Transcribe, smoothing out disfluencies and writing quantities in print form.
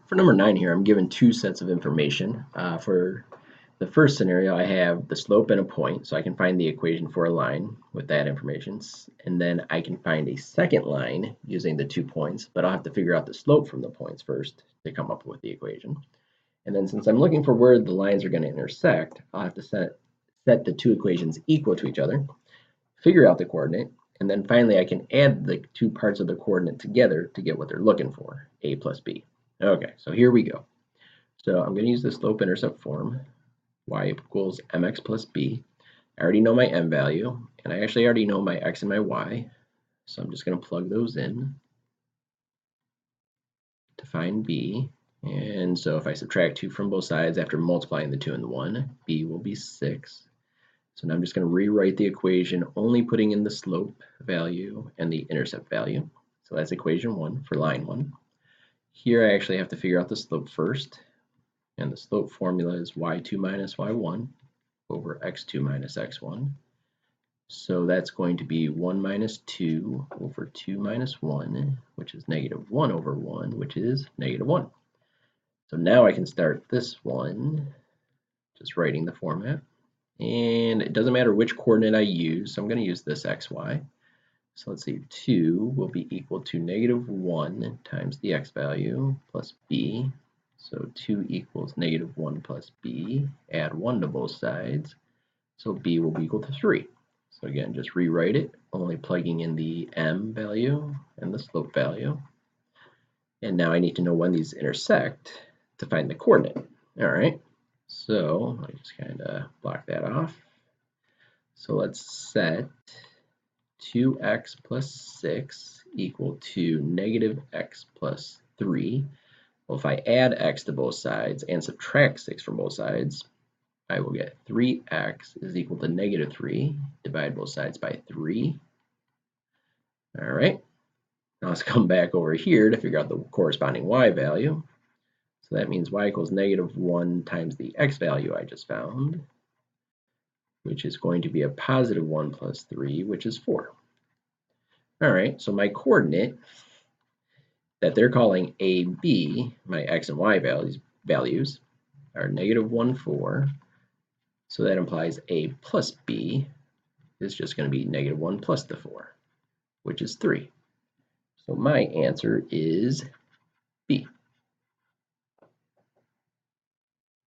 For number 9 here, I'm given two sets of information. For the first scenario, I have the slope and a point, so I can find the equation for a line with that information. And then I can find a second line using the 2 points, but I'll have to figure out the slope from the points first to come up with the equation. And then since I'm looking for where the lines are going to intersect, I'll have to set the two equations equal to each other, figure out the coordinate, and then finally I can add the two parts of the coordinate together to get what they're looking for, a plus b. Okay, so here we go. So I'm going to use the slope-intercept form, y equals mx plus b. I already know my m value, and I actually already know my x and my y, so I'm just going to plug those in to find b. And so if I subtract 2 from both sides after multiplying the 2 and the 1, b will be 6. So now I'm just going to rewrite the equation, only putting in the slope value and the intercept value. So that's equation 1 for line 1. Here I actually have to figure out the slope first, and the slope formula is y2 minus y1 over x2 minus x1. So that's going to be 1 minus 2 over 2 minus 1, which is negative 1 over 1, which is negative 1. So now I can start this one, just writing the format. And it doesn't matter which coordinate I use, so I'm going to use this xy. So let's see, 2 will be equal to negative 1 times the x value plus b. So 2 equals negative 1 plus b. Add 1 to both sides. So b will be equal to 3. So again, just rewrite it, only plugging in the m value and the slope value. And now I need to know when these intersect to find the coordinate. All right, so I just kind of block that off. So let's set 2x plus 6 equal to negative x plus 3. Well, if I add x to both sides and subtract 6 from both sides, I will get 3x is equal to negative 3. Divide both sides by 3. All right. Now let's come back over here to figure out the corresponding y value. So that means y equals negative 1 times the x value I just found, which is going to be a positive 1 plus 3, which is 4. All right, so my coordinate that they're calling AB, my x and y values are negative 1, 4. So that implies a plus b is just going to be negative 1 plus the 4, which is 3. So my answer is B.